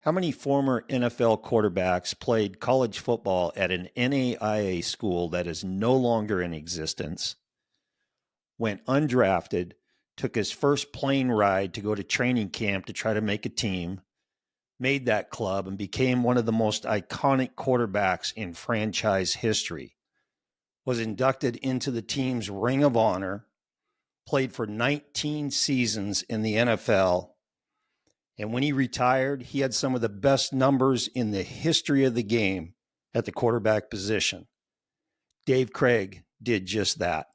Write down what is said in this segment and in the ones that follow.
How many former NFL quarterbacks played college football at an NAIA school that is no longer in existence, went undrafted, took his first plane ride to go to training camp to try to make a team, made that club, and became one of the most iconic quarterbacks in franchise history, was inducted into the team's Ring of Honor, played for 19 seasons in the NFL, and when he retired, he had some of the best numbers in the history of the game at the quarterback position. Dave Krieg did just that.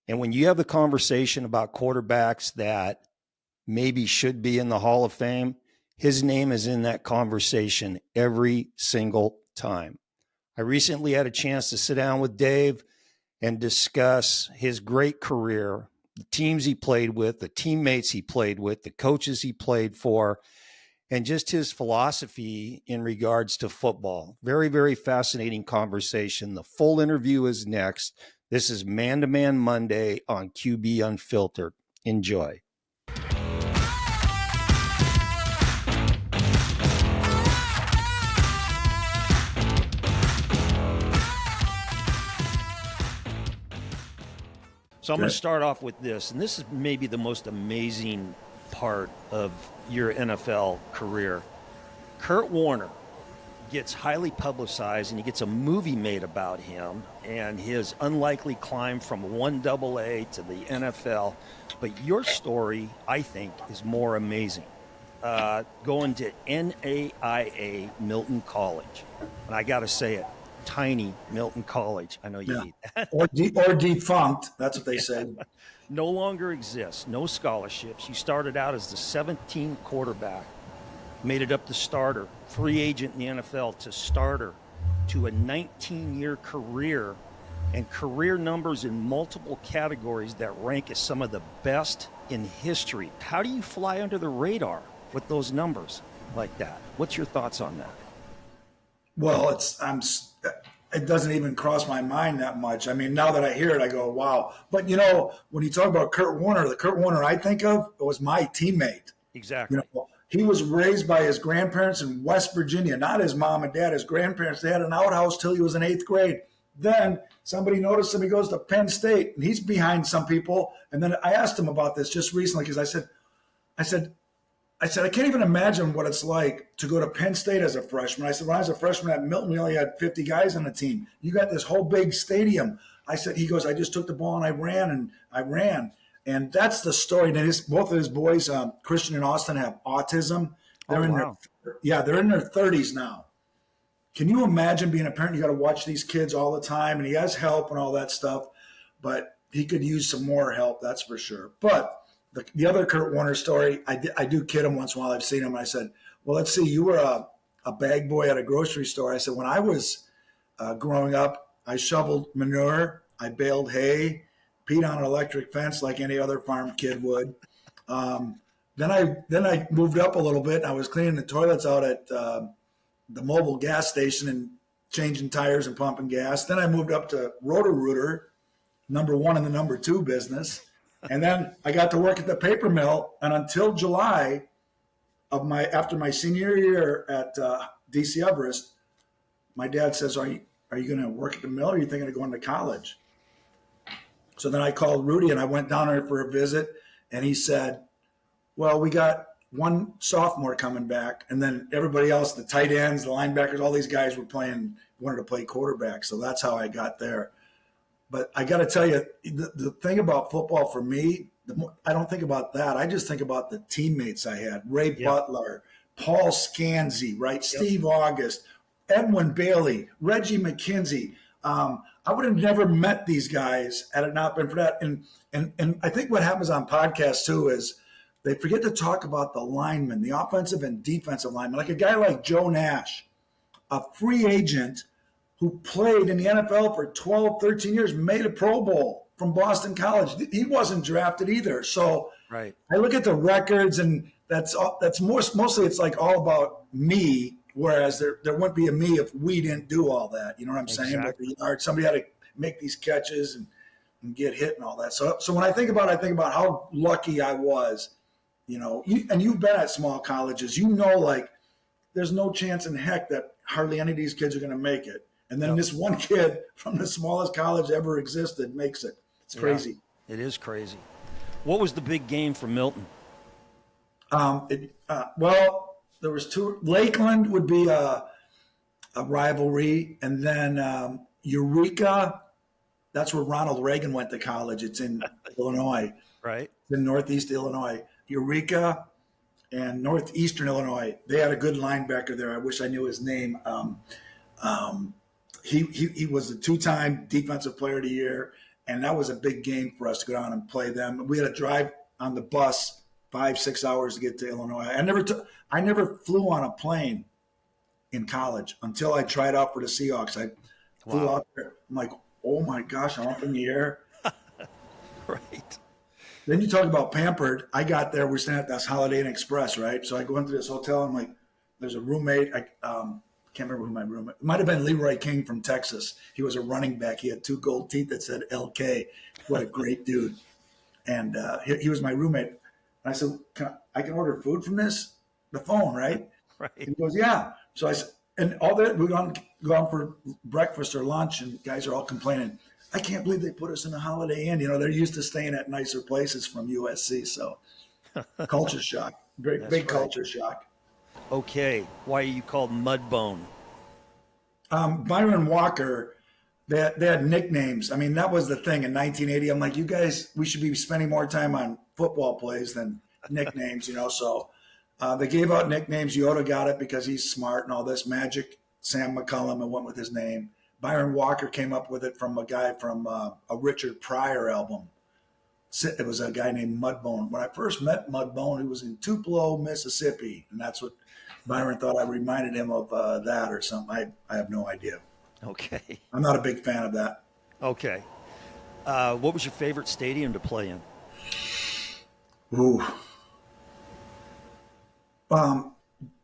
And when you have the conversation about quarterbacks that maybe should be in the Hall of Fame, his name is in that conversation every single time. I recently had a chance to sit down with Dave and discuss his great career, the teams he played with, the teammates he played with, the coaches he played for, and just his philosophy in regards to football. Very, very fascinating conversation. The full interview is next. This is Man to Man Monday on QB Unfiltered. Enjoy. So I'm going to start off with this, and this is maybe the most amazing part of your NFL career. Kurt Warner gets highly publicized, and he gets a movie made about him and his unlikely climb from 1AA to the NFL. But your story, I think, is more amazing. Going to NAIA Milton College. And I got to say it. Tiny Milton College. I know you need that. or defunct. That's what they said. No longer exists. No scholarships. You started out as the 17th quarterback, made it up to starter, free agent in the NFL to starter, to a 19-year career, and career numbers in multiple categories that rank as some of the best in history. How do you fly under the radar with those numbers like that? What's your thoughts on that? Well, it doesn't even cross my mind that much. I mean, now that I hear it, I go, wow. But, when you talk about Kurt Warner, the Kurt Warner I think of was my teammate. Exactly. He was raised by his grandparents in West Virginia, not his mom and dad, his grandparents. They had an outhouse till he was in 8th grade. Then somebody noticed him. He goes to Penn State, and he's behind some people. And then I asked him about this just recently because I said, I can't even imagine what it's like to go to Penn State as a freshman. I said, when I was a freshman at Milton, we only had 50 guys on the team. You got this whole big stadium. He goes, I just took the ball and I ran. And that's the story. And both of his boys, Christian and Austin, have autism. They're in their 30s now. Can you imagine being a parent? You got to watch these kids all the time, and he has help and all that stuff, but he could use some more help, that's for sure. But the other Kurt Warner story, I do kid him once in a while. I've seen him. And I said, well, let's see, you were a bag boy at a grocery store. I said, when I was growing up, I shoveled manure, I baled hay, peed on an electric fence like any other farm kid would. Then I moved up a little bit. And I was cleaning the toilets out at the mobile gas station and changing tires and pumping gas. Then I moved up to Roto-Rooter, number 1 in the number 2 business. And then I got to work at the paper mill, and until July after my senior year at DC Everest, my dad says, "Are you going to work at the mill, or are you thinking of going to college?" So then I called Rudy, and I went down there for a visit, and he said, "Well, we got one sophomore coming back, and then everybody else, the tight ends, the linebackers, all these guys wanted to play quarterback." So that's how I got there. But I got to tell you, the thing about football for me, I don't think about that. I just think about the teammates I had. Ray Butler, Paul Scanzi, right? Yep. Steve August, Edwin Bailey, Reggie McKenzie. I would have never met these guys had it not been for that. And I think what happens on podcasts too is they forget to talk about the linemen, the offensive and defensive linemen. Like a guy like Joe Nash, a free agent who played in the NFL for 12, 13 years, made a Pro Bowl from Boston College. He wasn't drafted either. So right. I look at the records, and that's mostly it's like all about me, whereas there wouldn't be a me if we didn't do all that. You know what I'm saying? Exactly. Somebody had to make these catches and get hit and all that. So when I think about how lucky I was, and you've been at small colleges, like there's no chance in heck that hardly any of these kids are going to make it. And then Yep. this one kid from the smallest college ever existed makes it. It's crazy. Yeah, it is crazy. What was the big game for Milton? Well, there was two. Lakeland would be a rivalry, and then Eureka. That's where Ronald Reagan went to college. It's in Illinois. Right. It's in Northeast Illinois. Eureka and Northeastern Illinois. They had a good linebacker there. I wish I knew his name. He was a two-time Defensive Player of the Year, and that was a big game for us to go down and play them. We had to drive on the bus 5-6 hours to get to Illinois. I never flew on a plane in college until I tried out for the Seahawks. I flew out there. I'm like, oh my gosh, I'm up in the air. Right. Then you talk about pampered. I got there. We're staying at this Holiday Inn Express, right? So I go into this hotel. I'm like, there's a roommate. I can't remember who my roommate. It might have been Leroy King from Texas. He was a running back. He had 2 gold teeth that said LK. What a great dude. And he was my roommate. And I said, I can order food from the phone, right? Right. And he goes, yeah. So I said, and all that, we go on for breakfast or lunch, and guys are all complaining. I can't believe they put us in a Holiday Inn. You know, they're used to staying at nicer places from USC. So culture shock, big right. culture shock. Okay. Why are you called Mudbone? Byron Walker, they had nicknames. I mean, that was the thing in 1980. I'm like, you guys, we should be spending more time on football plays than nicknames, you know. So they gave out nicknames. Yoda got it because he's smart and all this. Magic, Sam McCullum, and went with his name. Byron Walker came up with it from a guy from a Richard Pryor album. It was a guy named Mudbone. When I first met Mudbone, he was in Tupelo, Mississippi, and that's what Byron thought I reminded him of that or something. I have no idea. Okay. I'm not a big fan of that. Okay. What was your favorite stadium to play in? Ooh.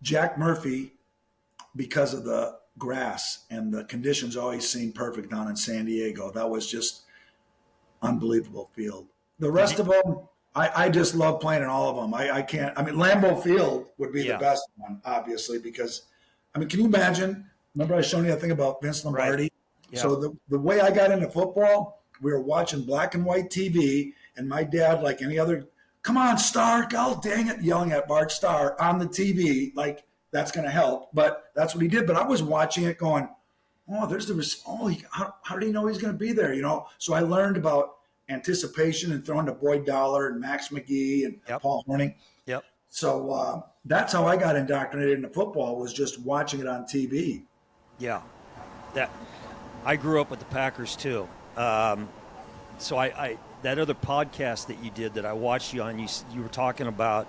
Jack Murphy, because of the grass and the conditions always seemed perfect down in San Diego. That was just unbelievable field. The rest of them, I just love playing in all of them. I can't. I mean, Lambeau Field would be the best one, obviously, because, I mean, can you imagine? Remember I showed you that thing about Vince Lombardi? Right. Yeah. So the way I got into football, we were watching black and white TV, and my dad, like any other, come on, Stark, oh, dang it, yelling at Bart Starr on the TV, like, that's going to help. But that's what he did. But I was watching it going, how did he know he's going to be there? You know? So I learned about anticipation and throwing to Boyd Dollar and Max McGee and Paul Horning. Yep. So that's how I got indoctrinated into football, was just watching it on TV. Yeah. I grew up with the Packers too. So I that other podcast that you did that I watched you on, you were talking about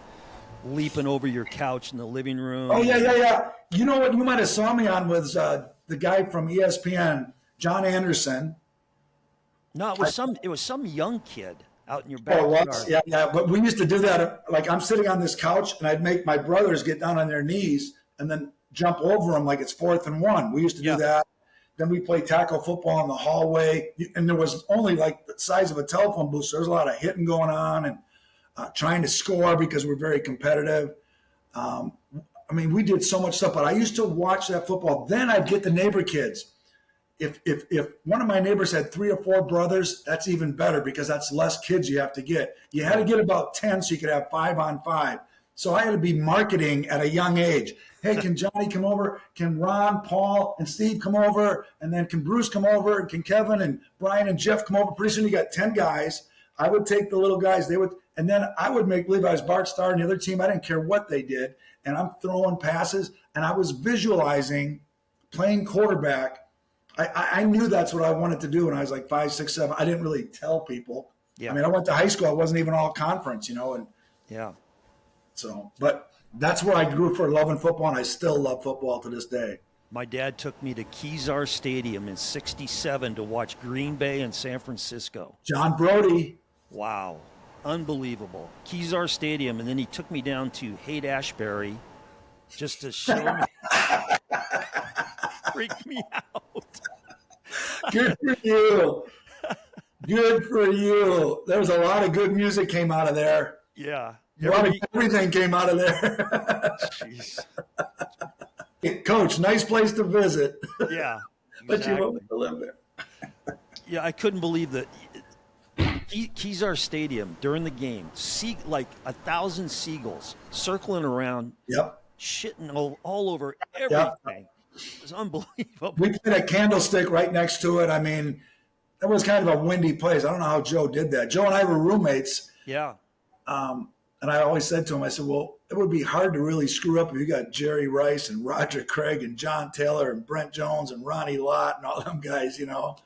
leaping over your couch in the living room. Oh, yeah. You know what you might have saw me on was the guy from ESPN, John Anderson. No, it was some young kid out in your backyard. Oh, yeah. But we used to do that. Like, I'm sitting on this couch, and I'd make my brothers get down on their knees and then jump over them like it's 4th and 1. We used to do that. Then we play tackle football in the hallway, and there was only like the size of a telephone booth. So there was a lot of hitting going on and trying to score because we're very competitive. I mean, we did so much stuff, but I used to watch that football. Then I'd get the neighbor kids. If one of my neighbors had 3 or 4 brothers, that's even better because that's less kids you have to get. You had to get about 10 so you could have 5-on-5. So I had to be marketing at a young age. Hey, can Johnny come over? Can Ron, Paul, and Steve come over? And then can Bruce come over? And can Kevin and Brian and Jeff come over? Pretty soon you got 10 guys. I would take the little guys. And then I would make believe I was Bart Starr and the other team. I didn't care what they did. And I'm throwing passes. And I was visualizing playing quarterback. I knew that's what I wanted to do when I was like 5, 6, 7. I didn't really tell people. Yeah. I mean, I went to high school. I wasn't even all conference, you know. And yeah. So, but that's where I grew for loving football, and I still love football to this day. My dad took me to Kezar Stadium in '67 to watch Green Bay and San Francisco. John Brody. Wow. Unbelievable. Kezar Stadium, and then he took me down to Haight-Ashbury just to show me. Freak me out. Good for you. Good for you. There was a lot of good music came out of there. Yeah. Everything came out of there. Jeez. Coach, nice place to visit. Yeah, But you want exactly. me to live there. Yeah, I couldn't believe that. Kezar Stadium during the game, like 1,000 seagulls circling around, Yep. shitting all over Yep. everything. It was unbelievable. We played a Candlestick right next to it. I mean, that was kind of a windy place. I don't know how Joe did that. Joe and I were roommates. Yeah. And I always said to him, I said, well, it would be hard to really screw up if you got Jerry Rice and Roger Craig and John Taylor and Brent Jones and Ronnie Lott and all them guys, you know.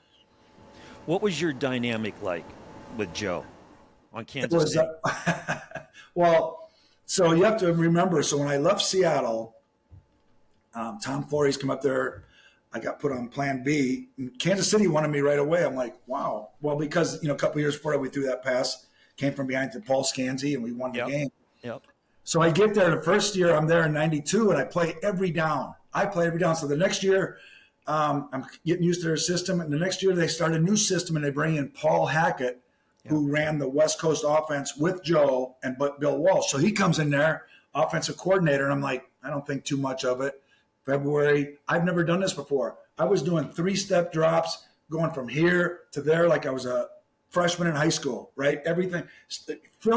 What was your dynamic like with Joe on It Kansas was, City? well, so you have to remember, so when I left Seattle, Tom Flores come up there. I got put on Plan B. And Kansas City wanted me right away. I'm like, wow. Well, because, you know, a couple of years before that, we threw that pass, came from behind to Paul Scanzi, and we won the Yep. game. Yep. So I get there the first year I'm there in 92, and I play every down. So the next year I'm getting used to their system. And the next year they start a new system, and they bring in Paul Hackett, who ran the West Coast offense with Joe and Bill Walsh. So he comes in there, offensive coordinator, and I'm like, I don't think too much of it. February, I've never done this before. I was doing 3-step drops, going from here to there like I was a freshman in high school, right? Everything.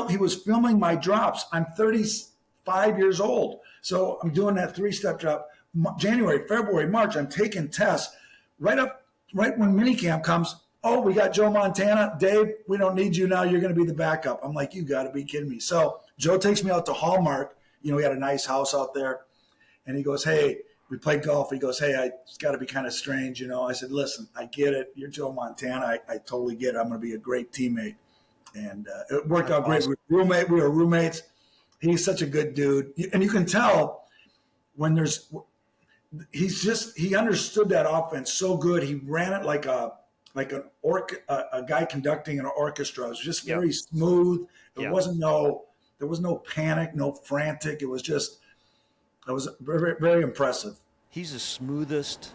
He was filming my drops. I'm 35 years old. So I'm doing that 3-step drop. January, February, March, I'm taking tests. Right when minicamp comes, oh, we got Joe Montana. Dave, we don't need you now. You're going to be the backup. I'm like, you got to be kidding me. So Joe takes me out to Hallmark. You know, we had a nice house out there. And he goes, hey, we played golf. He goes, hey, it's got to be kind of strange, you know. I said, listen, I get it. You're Joe Montana. I totally get it. I'm going to be a great teammate. And it worked out great. Awesome. We were roommates. He's such a good dude. And you can tell when he understood that offense so good. He ran it like a guy conducting an orchestra. It was just very smooth. There was no panic, no frantic. It was very, very impressive. He's the smoothest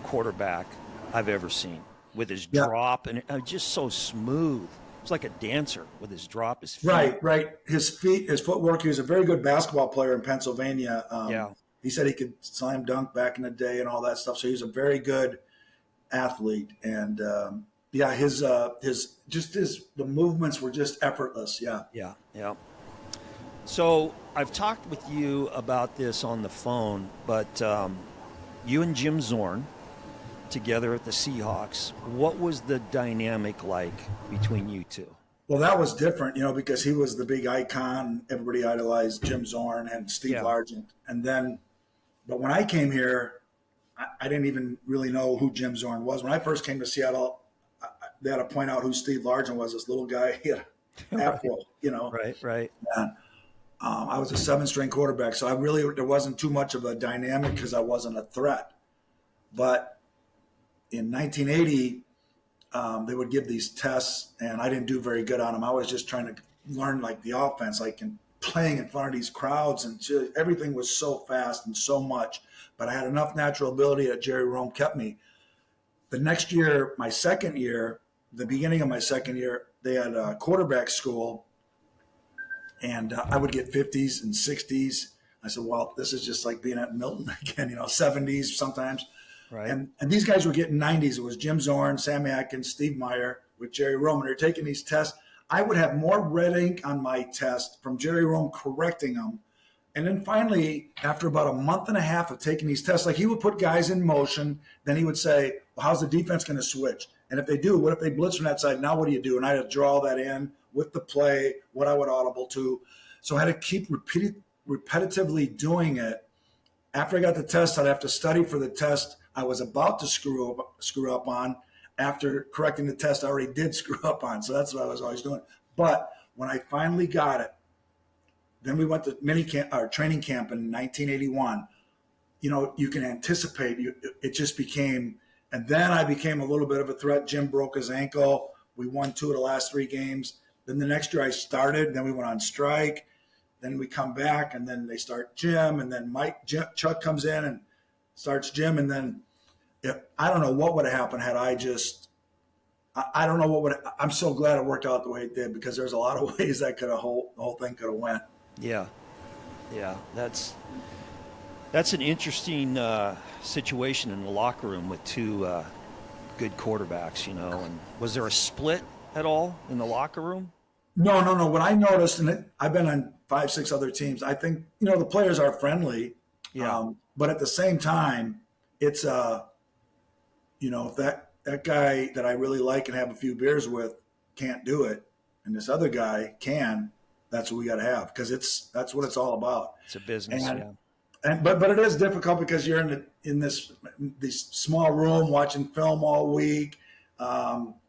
quarterback I've ever seen with his drop, and just so smooth. It's like a dancer with his drop, his feet. Right. His feet, his footwork. He was a very good basketball player in Pennsylvania. He said he could slam dunk back in the day and all that stuff. So he was a very good athlete. And the movements were just effortless. Yeah. So I've talked with you about this on the phone, but you and Jim Zorn together at the Seahawks, what was the dynamic like between you two? Well, that was different, you know, because he was the big icon. Everybody idolized Jim Zorn and Steve Largent. But when I came here, I didn't even really know who Jim Zorn was. When I first came to Seattle, they had to point out who Steve Largent was, this little guy. He had an afro, you know. Right. And, I was a 7-string quarterback, so there wasn't too much of a dynamic because I wasn't a threat. But in 1980, they would give these tests, and I didn't do very good on them. I was just trying to learn like the offense, like playing in front of these crowds, and everything was so fast and so much. But I had enough natural ability that Jerry Rome kept me. The next year, the beginning of my second year, they had a quarterback school. And I would get 50s and 60s. I said, well, this is just like being at Milton again, you know, 70s sometimes. Right. And these guys were getting 90s. It was Jim Zorn, Sammy Atkins, Steve Meyer with Jerry Rome. And they're taking these tests. I would have more red ink on my test from Jerry Rome correcting them. And then finally, after about a month and a half of taking these tests, like he would put guys in motion. Then he would say, well, how's the defense going to switch? And if they do, what if they blitz from that side? Now what do you do? And I had to draw that in with the play, what I would audible to. So I had to keep repetitively doing it. After I got the test, I'd have to study for the test I was about to screw up on. After correcting the test, I already did screw up on. So that's what I was always doing. But when I finally got it, then we went to training camp in 1981. You know, you can anticipate. It just became, and then I became a little bit of a threat. Jim broke his ankle. We won 2 of the last 3 games. Then the next year I started. Then we went on strike. Then we come back, and then they start Jim, and then Chuck comes in and starts Jim, and then I don't know what would have happened had I just. I don't know what would. I'm so glad it worked out the way it did, because there's a lot of ways that the whole thing could have went. Yeah, that's That's an interesting situation in the locker room with two good quarterbacks, And was there a split at all in the locker room? No, no, no. What I noticed, and I've been on 5, 6 other teams. I think the players are friendly, Yeah, but at the same time, it's if that guy that I really like and have a few beers with can't do it, and this other guy can. That's what we got to have because that's what it's all about. it's a business. And Yeah, but it is difficult because you're in this small room watching film all week.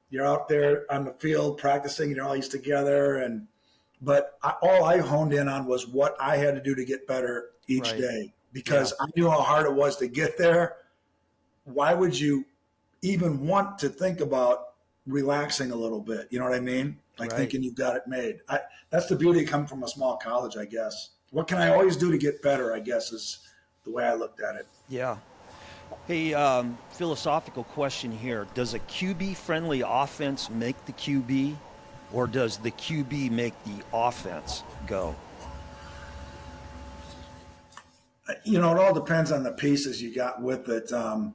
You're out there on the field practicing. You're always together, but all I honed in on was what I had to do to get better each right. day because Yeah, I knew how hard it was to get there. Why would you even want to think about relaxing a little bit? You know what I mean? Like right. thinking you've got it made. That's the beauty of coming from a small college, I guess. What can I always do to get better, I guess, is the way I looked at it. Yeah. Hey, philosophical question here. Does a QB-friendly offense make the QB, or does the QB make the offense go? It all depends on the pieces you got with it. A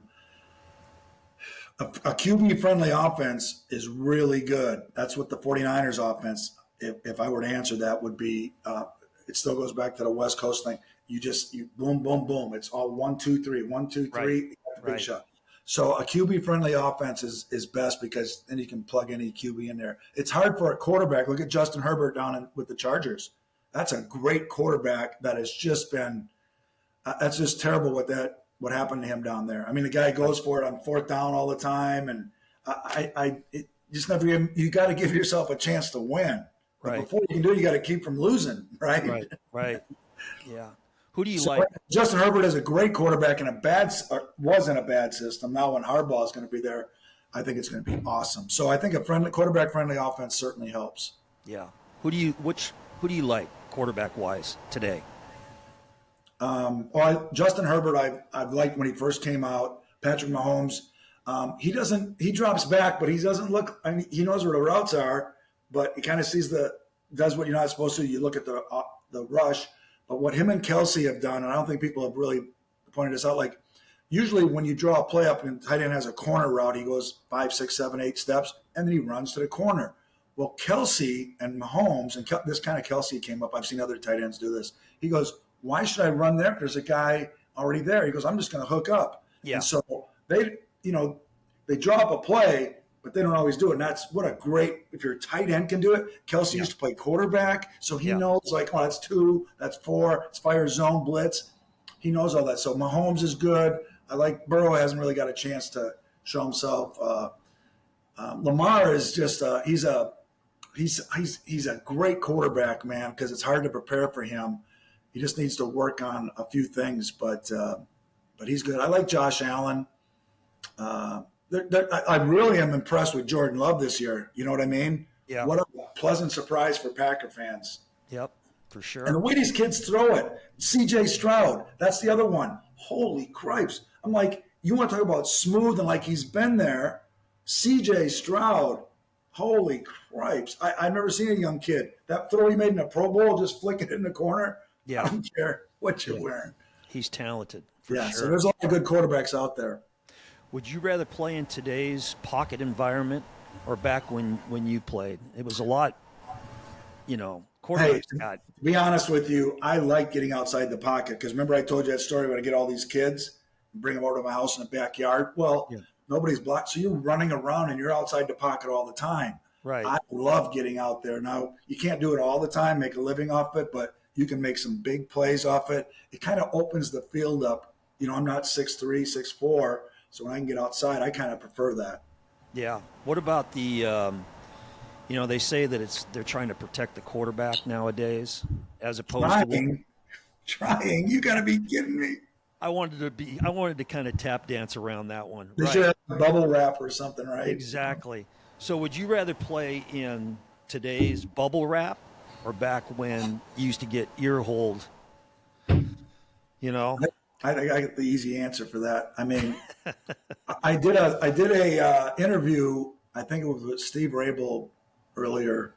QB friendly offense is really good. That's what the 49ers offense, if I were to answer that, would be. It still goes back to the West Coast thing. You boom, boom, boom. It's all 1, 2, 3, 1, 2, 3. Right. Big Right. shot. So a QB friendly offense is best because then you can plug any QB in there. It's hard for a quarterback. Look at Justin Herbert with the Chargers. That's a great quarterback that has just been. That's just terrible what happened to him down there. I mean, the guy goes for it on fourth down all the time, and just never you got to give yourself a chance to win. But Right. before you can do it, you got to keep from losing, right? Right. Right. Yeah. Who do you So like? Justin Herbert is a great quarterback was in a bad system. Now when Harbaugh is going to be there, I think it's going to be awesome. So I think a quarterback friendly offense certainly helps. Yeah. Who do you like quarterback wise today? Justin Herbert, I've liked when he first came out. Patrick Mahomes, he drops back, but he doesn't look. I mean, he knows where the routes are, but he kind of does what you're not supposed to. You look at the rush, but what him and Kelsey have done, and I don't think people have really pointed this out. Like usually when you draw a play up and tight end has a corner route, he goes 5, 6, 7, 8 steps, and then he runs to the corner. Well, Kelsey and Mahomes, and this kind of Kelsey came up. I've seen other tight ends do this. He goes, why should I run there? There's a guy already there. He goes, I'm just going to hook up. Yeah. And so they draw up a play, but they don't always do it. And that's what a great, if your tight end can do it. Kelsey used to play quarterback. So he knows that's 2, that's 4, it's fire zone blitz. He knows all that. So Mahomes is good. I like Burrow hasn't really got a chance to show himself. Lamar is just, he's a great quarterback, man, because it's hard to prepare for him. He just needs to work on a few things, but he's good. I like Josh Allen. I really am impressed with Jordan Love this year. You know what I mean? Yeah. What a pleasant surprise for Packer fans. Yep, for sure. And the way these kids throw it. C.J. Stroud, that's the other one. Holy cripes. I'm like, you want to talk about smooth and like he's been there. C.J. Stroud, holy cripes. I've never seen a young kid. That throw he made in the Pro Bowl, just flick it in the corner. Yeah. I don't care what you're wearing. He's talented. For Yeah, sure. so there's a lot of good quarterbacks out there. Would you rather play in today's pocket environment or back when you played? It was a lot, quarterbacks got. To be honest with you, I like getting outside the pocket because remember I told you that story when I get all these kids and bring them over to my house in the backyard? Well, nobody's blocked. So you're running around and you're outside the pocket all the time. Right. I love getting out there. Now, you can't do it all the time, make a living off it, but you can make some big plays off it. It kind of opens the field up. I'm not 6'3", 6'4", so when I can get outside, I kind of prefer that. Yeah. What about the, they say that they're trying to protect the quarterback nowadays as opposed to trying. You got to be kidding me. I wanted to kind of tap dance around that one. They should have a bubble wrap or something, right? Exactly. So would you rather play in today's bubble wrap or back when you used to get ear-holed? I get the easy answer for that. I mean, I did a interview. I think it was with Steve Rabel earlier,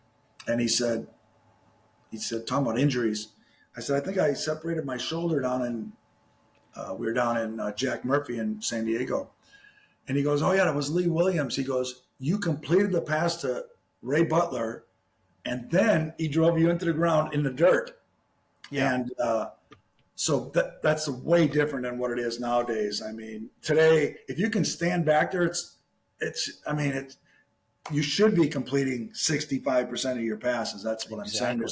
and he said talking about injuries. I said I think I separated my shoulder down in We were down in Jack Murphy in San Diego. And he goes, oh, yeah, that was Lee Williams. He goes, you completed the pass to Ray Butler, and then he drove you into the ground in the dirt. Yeah. And so that's way different than what it is nowadays. I mean, today, if you can stand back there, you should be completing 65% of your passes. That's what I'm saying.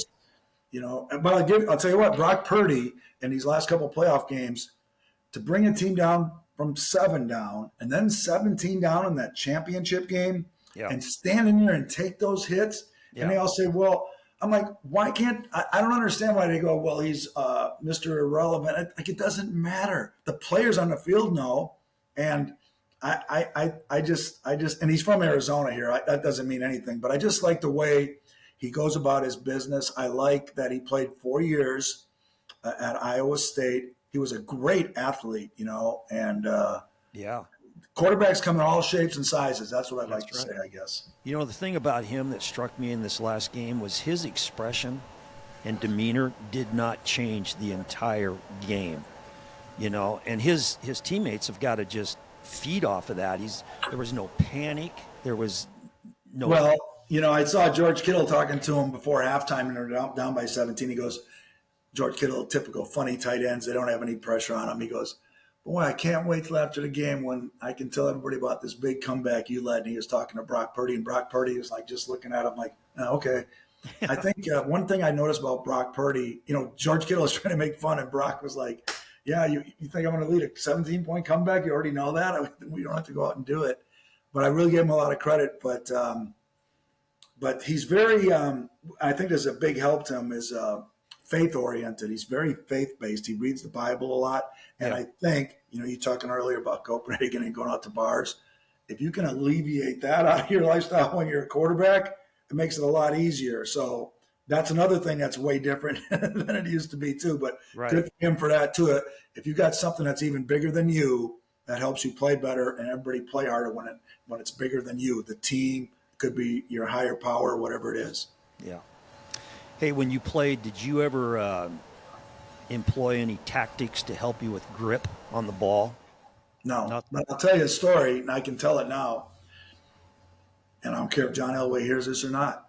But I'll tell you what, Brock Purdy in these last couple of playoff games, to bring a team down from 7 down and then 17 down in that championship game, and stand in there and take those hits. And they all say, well, I'm like, why can't I don't understand why they go, well, he's Mr. Irrelevant. Like, it doesn't matter. The players on the field know. And I just, and he's from Arizona here. That doesn't mean anything, but I just like the way he goes about his business. I like that he played 4 years at Iowa State. He was a great athlete, and quarterbacks come in all shapes and sizes. That's what I'd like to say, I guess. The thing about him that struck me in this last game was his expression and demeanor did not change the entire game, and his teammates have got to just feed off of that. There was no panic. There was no. Well, I saw George Kittle talking to him before halftime, and they're down by 17. He goes, George Kittle, typical funny tight ends. They don't have any pressure on him. He goes, boy, I can't wait till after the game when I can tell everybody about this big comeback you led. And he was talking to Brock Purdy, and Brock Purdy was like just looking at him like, oh, okay. I think one thing I noticed about Brock Purdy, George Kittle was trying to make fun, and Brock was like, yeah, you think I'm going to lead a 17-point comeback? You already know that. We don't have to go out and do it. But I really gave him a lot of credit. But he's very I think there's a big help to him is faith-oriented. He's very faith-based. He reads the Bible a lot. And I think, you talking earlier about Copenhagen and going out to bars. If you can alleviate that out of your lifestyle when you're a quarterback, it makes it a lot easier. So that's another thing that's way different than it used to be too. But good for him for that too. If you got something that's even bigger than you, that helps you play better and everybody play harder when it's bigger than you. The team could be your higher power, whatever it is. Yeah. Hey, when you played, did you ever employ any tactics to help you with grip on the ball? No, but I'll tell you a story, and I can tell it now. And I don't care if John Elway hears this or not.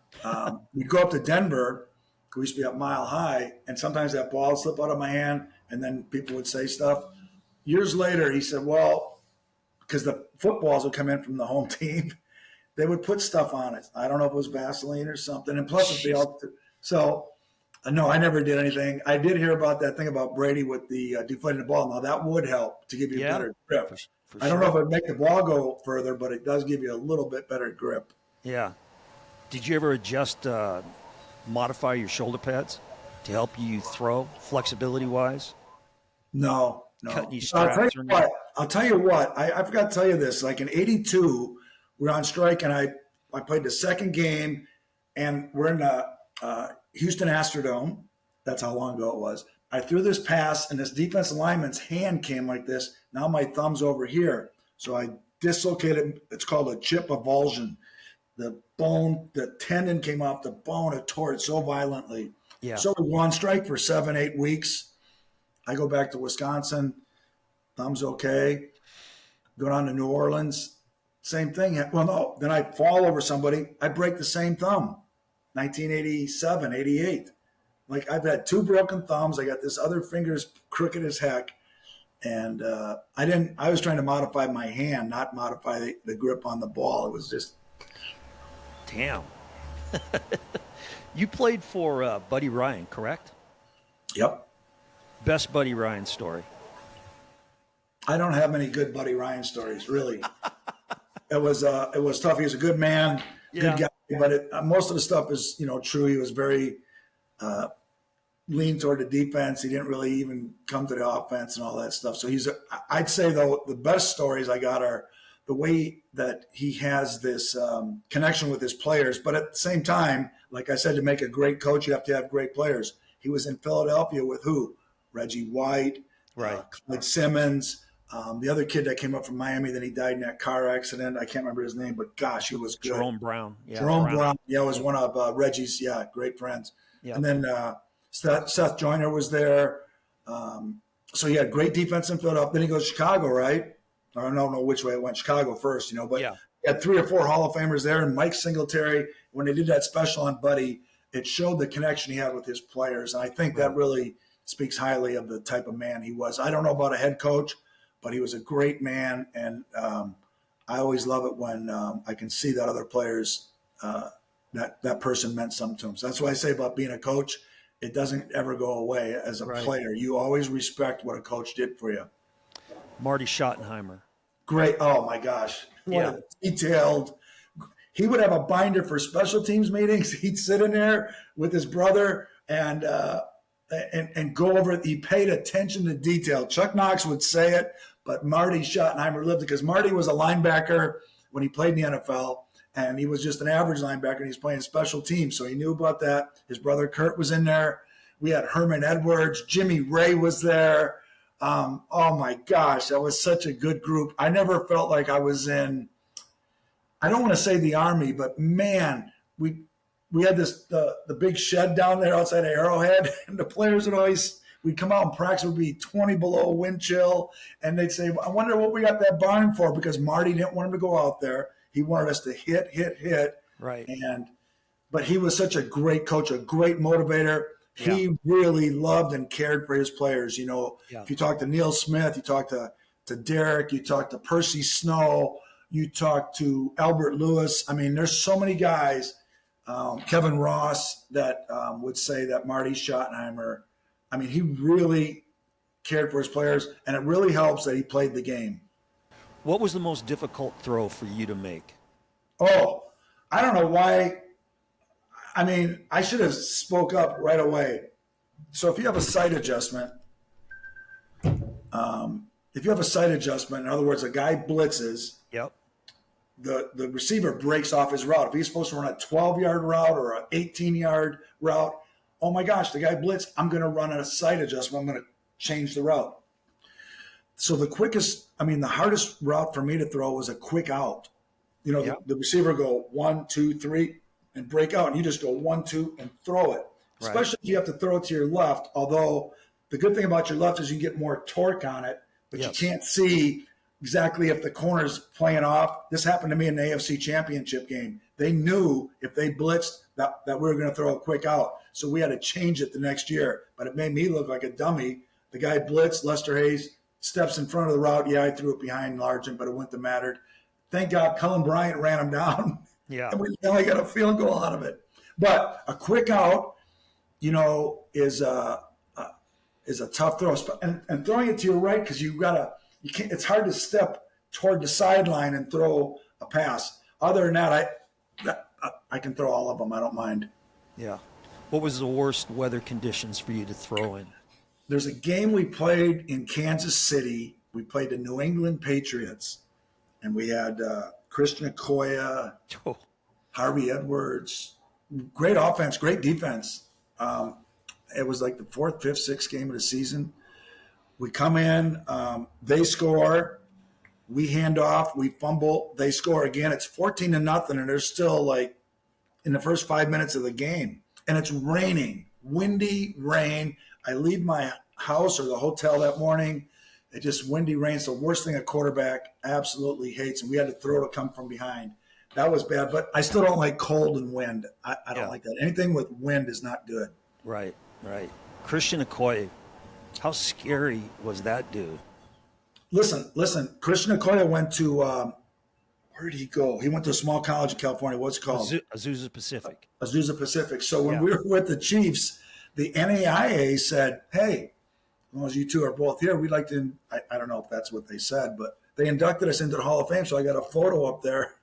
We'd go up to Denver. We used to be up Mile High, and sometimes that ball would slip out of my hand, and then people would say stuff. Years later, he said, well, because the footballs would come in from the home team, they would put stuff on it. I don't know if it was Vaseline or something. And plus, so, no, I never did anything. I did hear about that thing about Brady with the deflating the ball. Now, that would help to give you a better grip. For I don't know if it would make the ball go further, but it does give you a little bit better grip. Yeah. Did you ever adjust, modify your shoulder pads to help you throw flexibility-wise? No. Cut any straps I'll tell you what. I forgot to tell you this. Like in '82, we were on strike, and I played the second game, and we're in the Houston Astrodome. That's how long ago it was. I threw this pass, and this defensive lineman's hand came like this. Now my thumb's over here. So I dislocated. It's called a chip avulsion. The bone, the tendon came off the bone. It tore it so violently. Yeah. So we were on strike for 7-8 weeks. I go back to Wisconsin. Thumb's okay. Go down to New Orleans. Same thing. Well, no. Then I fall over somebody. I break the same thumb. 1987, 88. Like, I've had 2 broken thumbs. I got this other finger's crooked as heck. And I was trying to modify my hand, not modify the grip on the ball. It was just. Damn. You played for Buddy Ryan, correct? Yep. Best Buddy Ryan story. I don't have many good Buddy Ryan stories, really. It was tough. He was a good man, good guy, but most of the stuff is, true. He was very lean toward the defense. He didn't really even come to the offense and all that stuff. So I'd say though, the best stories I got are the way that he has this connection with his players. But at the same time, like I said, to make a great coach, you have to have great players. He was in Philadelphia with who? Reggie White, Clyde Simmons, the other kid that came up from Miami, then he died in that car accident. I can't remember his name, but gosh, he was good. Jerome Brown. Yeah, Jerome Brown. Yeah, was one of Reggie's, great friends. Yeah. And then Seth Joyner was there. So he had great defense in Philadelphia. Then he goes to Chicago, right? I don't know which way it went. Chicago first, but Yeah. he had 3 or 4 Hall of Famers there. And Mike Singletary, when they did that special on Buddy, it showed the connection he had with his players. And I think that really speaks highly of the type of man he was. I don't know about a head coach, but he was a great man. And I always love it when I can see that other players, that person meant something to him. So that's what I say about being a coach. It doesn't ever go away as a player. You always respect what a coach did for you. Marty Schottenheimer. Great. Oh, my gosh. What a detailed. He would have a binder for special teams meetings. He'd sit in there with his brother and go over it. He paid attention to detail. Chuck Knox would say it, but Marty Schottenheimer lived it because Marty was a linebacker when he played in the NFL. And he was just an average linebacker, and he's playing special teams. So he knew about that. His brother Kurt was in there. We had Herman Edwards. Jimmy Ray was there. Oh, my gosh, that was such a good group. I never felt like I was in, I don't want to say the Army, but, man, we had the big shed down there outside of Arrowhead, and the players would always – we'd come out and practice. It would be 20 below wind chill, and they'd say, I wonder what we got that barn for, because Marty didn't want him to go out there. He wanted us to hit. Right. But he was such a great coach, a great motivator. He really loved and cared for his players. If you talk to Neil Smith, you talk to Derek, you talk to Percy Snow, you talk to Albert Lewis. I mean, there's so many guys, Kevin Ross, that would say that Marty Schottenheimer, I mean, he really cared for his players, and it really helps that he played the game. What was the most difficult throw for you to make? Oh, I don't know why. I mean, I should have spoke up right away. So if you have a sight adjustment, in other words, a guy blitzes, the receiver breaks off his route. If he's supposed to run a 12-yard route or an 18-yard route, oh my gosh, the guy blitzed, I'm going to run a sight adjustment. I'm going to change the route. So the hardest route for me to throw was a quick out. The receiver go 1, 2, 3 and break out, and you just go 1, 2 and throw it. Right. Especially if you have to throw it to your left. Although the good thing about your left is you can get more torque on it, but you can't see exactly if the corner's playing off. This happened to me in the AFC Championship game. They knew if they blitzed that we were going to throw a quick out, so we had to change it the next year. But it made me look like a dummy. The guy blitzed, Lester Hayes steps in front of the route. Yeah, I threw it behind Largent, but it wouldn't have mattered. Thank God Cullen Bryant ran him down. Yeah. And we only got a field goal out of it. But a quick out, is a tough throw. And throwing it to your right, because it's hard to step toward the sideline and throw a pass. Other than that, I can throw all of them. I don't mind. Yeah. What was the worst weather conditions for you to throw in? There's a game we played in Kansas City. We played the New England Patriots, and we had Christian Okoye, Harvey Edwards. Great offense, great defense. It was like the 4th, 5th, 6th game of the season. We come in, they score, we hand off, we fumble, they score again. It's 14-0, and they're still like in the first 5 minutes of the game. And it's raining, windy rain. I leave my house or the hotel that morning. It just windy rain. It's the worst thing a quarterback absolutely hates. And we had to throw to come from behind. That was bad. But I still don't like cold and wind. I don't like that. Anything with wind is not good. Right. Christian Okoye, how scary was that dude? Listen. Christian Okoye went to where did he go? He went to a small college in California. What's it called? Azusa Pacific. So when we were with the Chiefs, the NAIA said, hey, as long as you two are both here, we'd like to, I don't know if that's what they said, but they inducted us into the Hall of Fame. So I got a photo up there,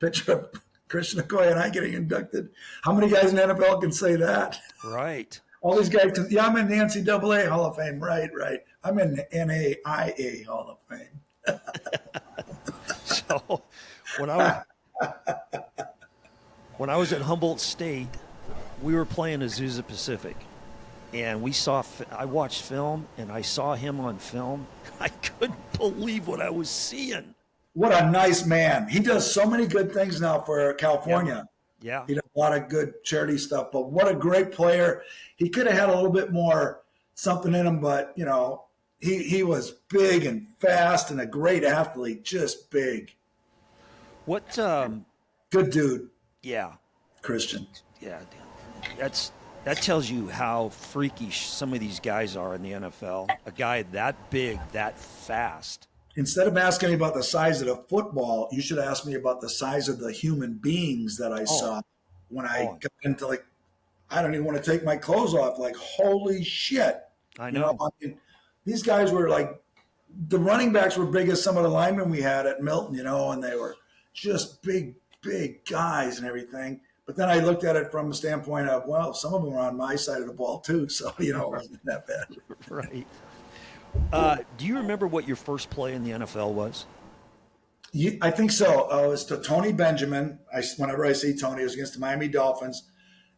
picture of Christian Okoye and I getting inducted. How many guys in the NFL can say that? Right. All these guys can, I'm in the NCAA Hall of Fame. Right. I'm in the NAIA Hall of Fame. So when I was at Humboldt State, we were playing Azusa Pacific, and I watched film, and I saw him on film. I couldn't believe what I was seeing. What a nice man. He does so many good things now for California. Yeah. He does a lot of good charity stuff, but what a great player. He could have had a little bit more something in him, but, He was big and fast and a great athlete, just big. What? Good dude, Yeah, Christian. yeah. That's that tells you how freakish some of these guys are in the NFL. A guy that big, that fast. Instead of asking me about the size of the football, you should ask me about the size of the human beings that I Oh, saw when I oh, got into like, I don't even want to take my clothes off. Like, holy shit. I You know, know. I mean, these guys were like, the running backs were big as some of the linemen we had at Milton, and they were just big, big guys and everything. But then I looked at it from the standpoint of, well, some of them were on my side of the ball too. So, it wasn't that bad. Right. Do you remember what your first play in the NFL was? I think so. It was to Tony Benjamin. Whenever I see Tony, it was against the Miami Dolphins.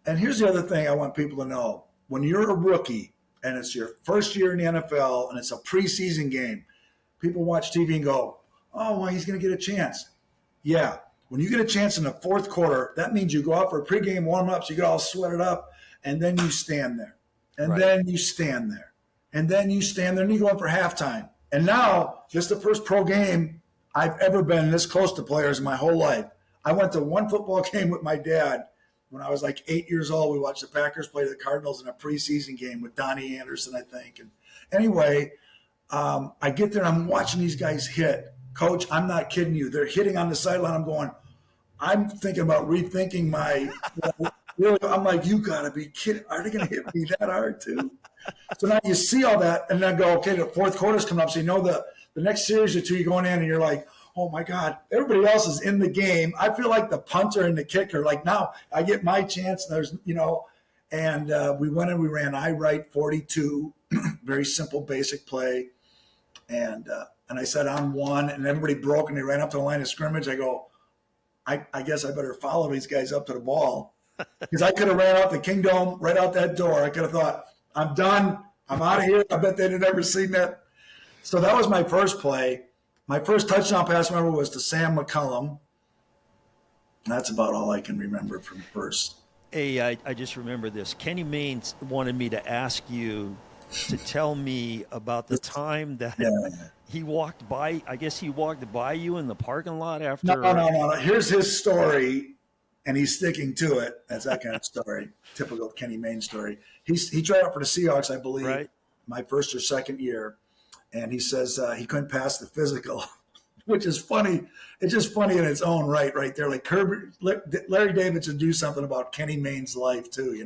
And here's the other thing I want people to know. When you're a rookie and it's your first year in the NFL and it's a preseason game, people watch TV and go, oh, well, he's going to get a chance. Yeah. When you get a chance in the fourth quarter, that means you go out for a pregame warm-up, so you get all sweated up, and then you stand there. And Right. then you stand there. And then you stand there and you go in for halftime. And now, this is the first pro game I've ever been this close to players in my whole life. I went to one football game with my dad when I was like 8 years old. We watched the Packers play the Cardinals in a preseason game with Donnie Anderson, I think. And anyway, I get there and I'm watching these guys hit. Coach, I'm not kidding you. They're hitting on the sideline. I'm thinking about rethinking my, really, I'm like, you got to be kidding. Are they going to hit me that hard too? So now you see all that and then go, okay, the fourth quarter's coming up. So the next series or two, you're going in and you're like, oh my God, everybody else is in the game. I feel like the punter and the kicker, like now I get my chance. And there's, and we went and we ran I right 42, very simple, basic play. And I said, I'm one, and everybody broke and they ran up to the line of scrimmage. I go, I guess I better follow these guys up to the ball because I could have ran out the Kingdom right out that door. I could have thought, I'm done. I'm out of here. I bet they'd have never seen that. So that was my first play. My first touchdown pass, remember, was to Sam McCullum. That's about all I can remember from first. Hey, I just remember this. Kenny Mayne wanted me to ask you to tell me about the time that he walked by. I guess he walked by you in the parking lot after. No. Here's his story, and he's sticking to it. That's that kind of story. Typical Kenny Mayne story. He tried out for the Seahawks, I believe, Right. my first or second year, and he says he couldn't pass the physical, which is funny. It's just funny in its own right there. Like Larry David should do something about Kenny Mayne's life too.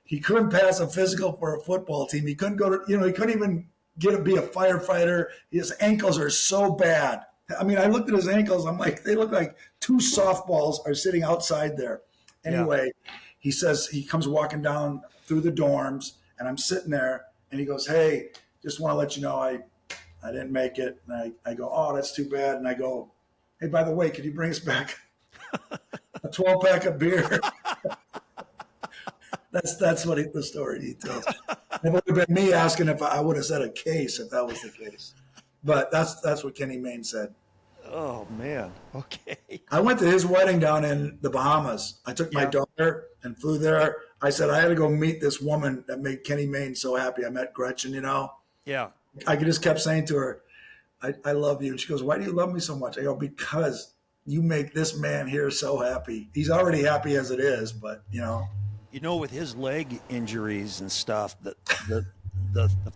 He couldn't pass a physical for a football team. He couldn't go to, he couldn't even get to be a firefighter. His ankles are so bad. I mean, I looked at his ankles. I'm like, they look like two softballs are sitting outside there. Anyway, He says he comes walking down through the dorms, and I'm sitting there, and he goes, hey, just want to let you know I didn't make it. And I go, oh, that's too bad. And I go, hey, by the way, could you bring us back a 12-pack of beer? That's what the story he tells. It would have been me asking if I would have said a case if that was the case. But that's what Kenny Mayne said. Oh, man. Okay. I went to his wedding down in the Bahamas. I took my daughter and flew there. I said, I had to go meet this woman that made Kenny Mayne so happy. I met Gretchen, Yeah. I just kept saying to her, I love you. And she goes, why do you love me so much? I go, because you make this man here so happy. He's already happy as it is, but, With his leg injuries and stuff, the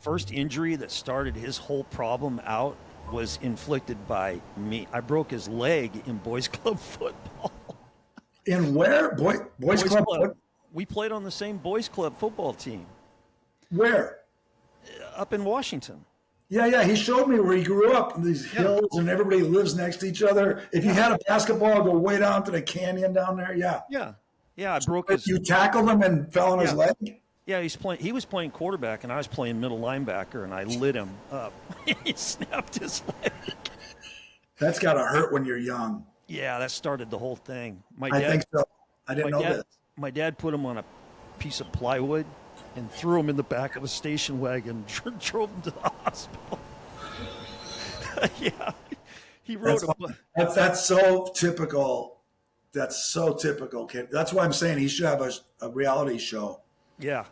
first injury that started his whole problem out was inflicted by me. I broke his leg in boys club football. In where? Boys club? We played on the same boys club football team. Where? Up in Washington. Yeah. He showed me where he grew up in these hills and everybody lives next to each other. If you had a basketball, go way down to the canyon down there. Yeah. Yeah, I broke his. You tackled him and fell on his leg? Yeah, he was playing quarterback, and I was playing middle linebacker, and I lit him up. He snapped his leg. That's got to hurt when you're young. Yeah, that started the whole thing. I think so. I didn't know this. My dad put him on a piece of plywood and threw him in the back of a station wagon, drove him to the hospital. Yeah, he wrote That's so typical. That's so typical, kid. That's why I'm saying he should have a reality show. Yeah.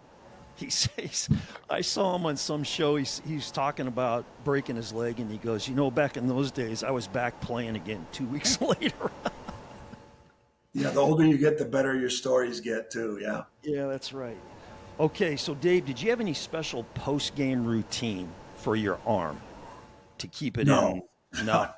He says, I saw him on some show. He's talking about breaking his leg, and he goes, back in those days, I was back playing again 2 weeks later. Yeah, the older you get, the better your stories get too. Yeah. Yeah, that's right. Okay, so Dave, did you have any special post-game routine for your arm to keep it in? No. No.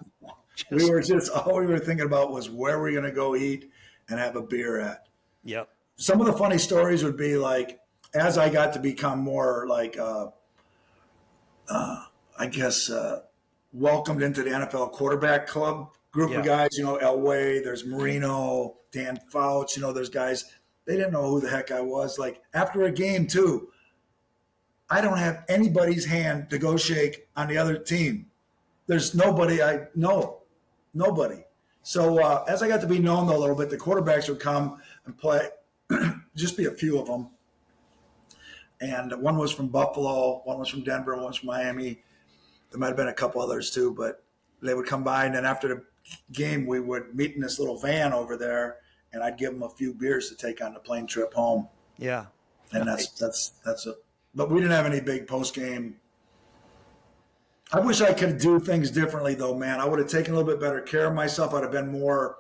We were just all we were thinking about was where we're going to go eat and have a beer at. Yep. Some of the funny stories would be like, as I got to become more like, I guess, welcomed into the NFL quarterback club group of guys, Elway, there's Marino, Dan Fouts, there's guys, they didn't know who the heck I was. Like after a game too, I don't have anybody's hand to go shake on the other team. There's nobody I know, nobody. So as I got to be known though a little bit, the quarterbacks would come and play, just be a few of them. And one was from Buffalo, one was from Denver, one was from Miami. There might have been a couple others too, but they would come by. And then after the game, we would meet in this little van over there, and I'd give them a few beers to take on the plane trip home. Yeah. And that's it. But we didn't have any big post game. I wish I could do things differently though, man. I would have taken a little bit better care of myself. I'd have been more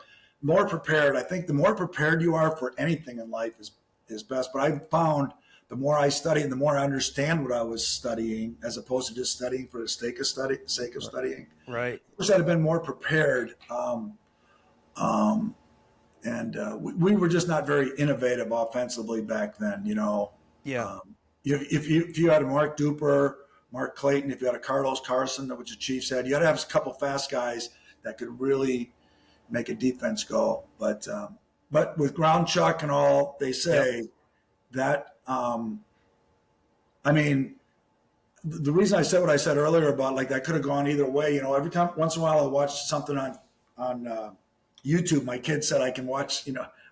prepared. I think the more prepared you are for anything in life is best. But I found the more I study and the more I understand what I was studying, as opposed to just studying for the sake of studying. Right. I wish I'd have been more prepared. We were just not very innovative offensively back then, Yeah. If you had a Mark Duper, Mark Clayton, if you had a Carlos Carson, which the Chiefs had, you had to have a couple fast guys that could really make a defense go. But with ground chuck and all, they say that, the reason I said what I said earlier about like that could have gone either way, every time, once in a while I watch something on YouTube. My kid said I can watch,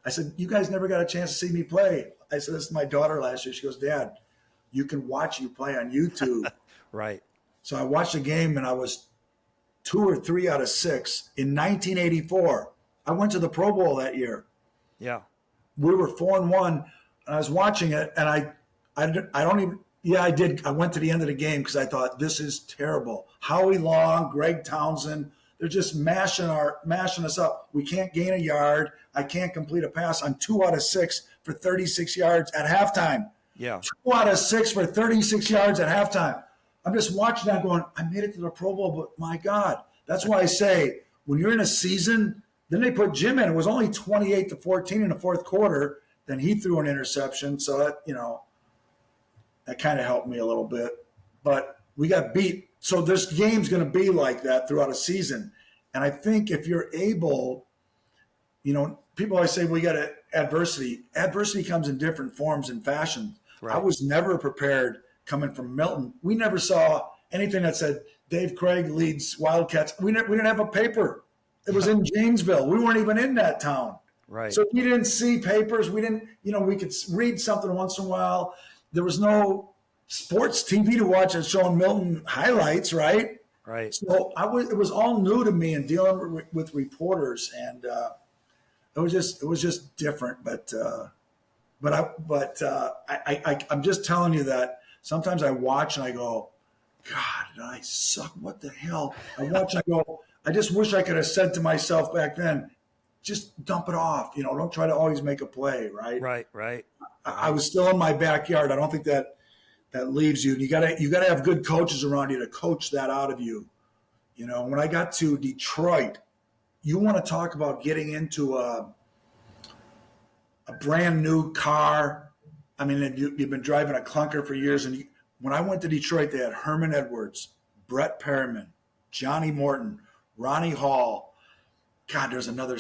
I said, you guys never got a chance to see me play. I said, this is my daughter last year. She goes, Dad, you can watch you play on YouTube. Right. So I watched a game and I was 2 or 3 out of 6 in 1984. I went to the Pro Bowl that year. Yeah. We were 4-1 and I was watching it and I did. I went to the end of the game because I thought this is terrible. Howie Long, Greg Townsend, they're just mashing us up. We can't gain a yard. I can't complete a pass. I'm 2 out of 6 for 36 yards at halftime. Yeah. 2 out of 6 for 36 yards at halftime. I'm just watching that going, I made it to the Pro Bowl, but my God. That's why I say when you're in a season, then they put Jim in. It was only 28-14 in the fourth quarter. Then he threw an interception. So that, that kind of helped me a little bit. But we got beat. So this game's going to be like that throughout a season. And I think if you're able, people always say, we got adversity. Adversity comes in different forms and fashions. Right. I was never prepared coming from Milton. We never saw anything that said Dave Krieg leads Wildcats. We didn't have a paper. It was in Janesville. We weren't even in that town. Right. So we didn't see papers. We didn't, we could read something once in a while. There was no sports TV to watch that's showing Milton highlights, right? Right. So it was all new to me in dealing with reporters, and it was just different. I'm just telling you that sometimes I watch and I go, God, did I suck? What the hell? I watch and I go, I just wish I could have said to myself back then, just dump it off. Don't try to always make a play, right? Right. I was still in my backyard. I don't think that leaves you. And you gotta have good coaches around you to coach that out of you. When I got to Detroit, you want to talk about getting into a brand new car. I mean, you've been driving a clunker for years. And when I went to Detroit, they had Herman Edwards, Brett Perriman, Johnny Morton, Ronnie Hall. God, there's another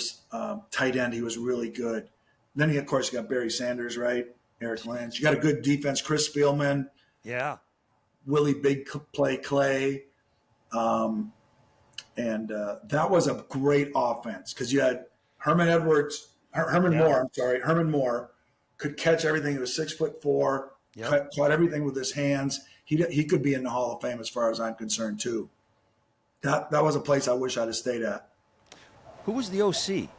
tight end. He was really good. Then, of course, you got Barry Sanders, right? Eric Lynch. You got a good defense, Chris Spielman. Yeah. Willie Big Play Clay. And that was a great offense because you had Herman Moore could catch everything. He was 6'4", caught everything with his hands. He could be in the Hall of Fame as far as I'm concerned too. That was a place I wish I'd have stayed at. Who was the OC?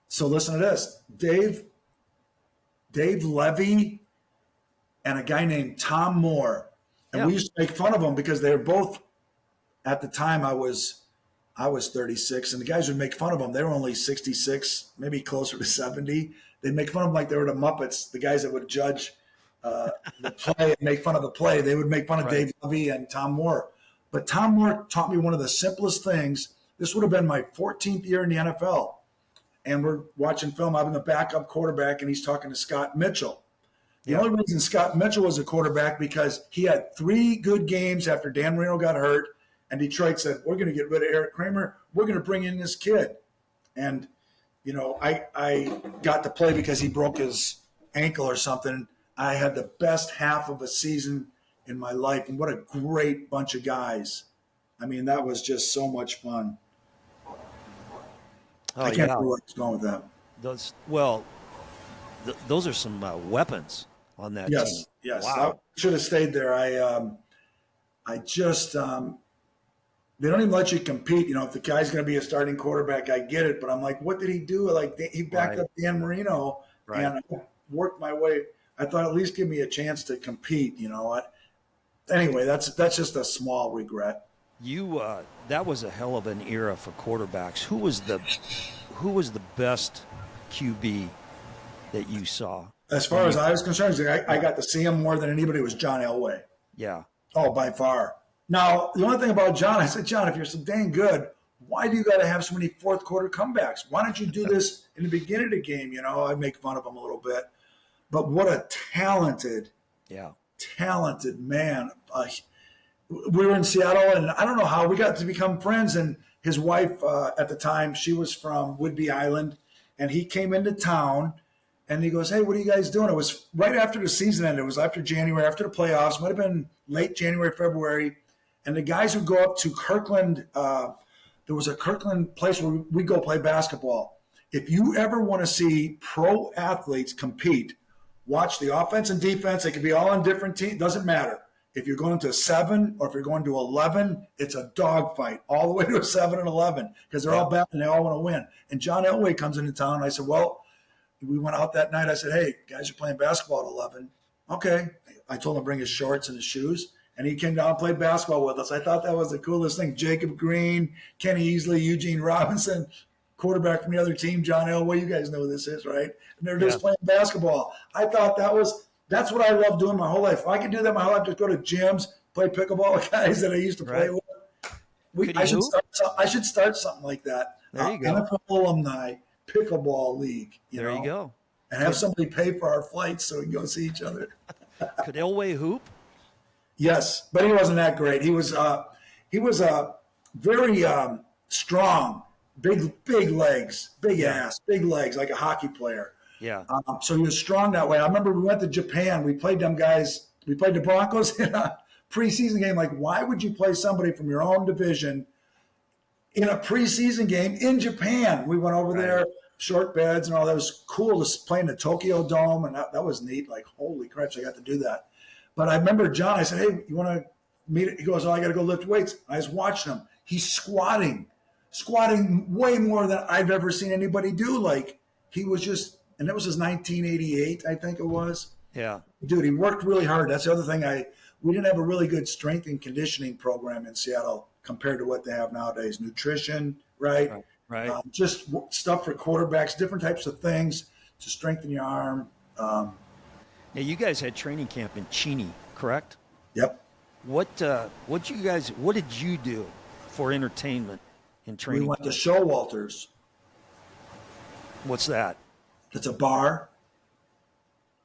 So listen to this. Dave Levy and a guy named Tom Moore. And Yeah. we used to make fun of them because they were both, at the time I was 36, and the guys would make fun of them. They were only 66, maybe closer to 70. They'd make fun of them like they were the Muppets, the guys that would judge the play and make fun of the play. They would make fun of Dave Lovey and Tom Moore. But Tom Moore taught me one of the simplest things. This would have been my 14th year in the NFL. And we're watching film. I'm the backup quarterback, and he's talking to Scott Mitchell. The only reason Scott Mitchell was a quarterback because he had 3 good games after Dan Marino got hurt, and Detroit said, we're going to get rid of Eric Kramer. We're going to bring in this kid. And, I got to play because he broke his ankle or something. I had the best half of a season in my life, and what a great bunch of guys. I mean, that was just so much fun. I can't remember where I was going with that. Those are some weapons on that team. Yes. Wow. I should have stayed there. I just they don't even let you compete. If the guy's going to be a starting quarterback, I get it. But I'm like, what did he do? Like he backed up Dan Marino, and I worked my way. I thought at least give me a chance to compete. Anyway, that's just a small regret. That was a hell of an era for quarterbacks. Who was the best QB that you saw? As far as I was concerned, I got to see him more than anybody. Was John Elway. Yeah. Oh, by far. Now, the only thing about John, I said, John, if you're so dang good, why do you got to have so many fourth quarter comebacks? Why don't you do this in the beginning of the game? I make fun of him a little bit. But what a talented man. We were in Seattle, and I don't know how we got to become friends. And his wife at the time, she was from Whidbey Island, and he came into town, and he goes, hey, what are you guys doing? It was right after the season ended. It was after January, after the playoffs. Might have been late January, February. And the guys would go up to Kirkland. There was a Kirkland place where we go play basketball. If you ever want to see pro athletes compete, watch the offense and defense. They could be all on different teams. Doesn't matter. If you're going to 7 or if you're going to 11, it's a dogfight all the way to a 7 and 11 because they're all bad and they all want to win. And John Elway comes into town. And I said, well, we went out that night. I said, hey, guys are playing basketball at 11. Okay. I told him to bring his shorts and his shoes. And he came down and played basketball with us. I thought that was the coolest thing. Jacob Green, Kenny Easley, Eugene Robinson, quarterback from the other team, John Elway. You guys know who this is, right? And they're just playing basketball. I thought that's what I love doing my whole life. If I could do that my whole life, just go to gyms, play pickleball with guys that I used to play with. I should start something like that. There you go. NFL alumni pickleball league. There you go. And have somebody pay for our flights so we can go see each other. Could Elway hoop? Yes, but he wasn't that great. He was very strong, big legs, big ass, big legs, like a hockey player. Yeah. So he was strong that way. I remember we went to Japan. We played them guys. We played the Broncos in a preseason game. Like, why would you play somebody from your own division in a preseason game in Japan? We went over there, short beds and all that. It was cool to play in the Tokyo Dome, and that was neat. Like, holy crap, I got to do that. But I remember John, I said, hey, you want to meet? He goes, oh, I got to go lift weights. I was watching him. He's squatting way more than I've ever seen anybody do. Like, he was just, and that was his 1988, I think it was. Yeah. Dude, he worked really hard. That's the other thing. We didn't have a really good strength and conditioning program in Seattle compared to what they have nowadays. Nutrition, right? Just stuff for quarterbacks, different types of things to strengthen your arm. Now, you guys had training camp in Cheney, correct? Yep. What did you do for entertainment in training? We went to Showalter's. What's that? It's a bar.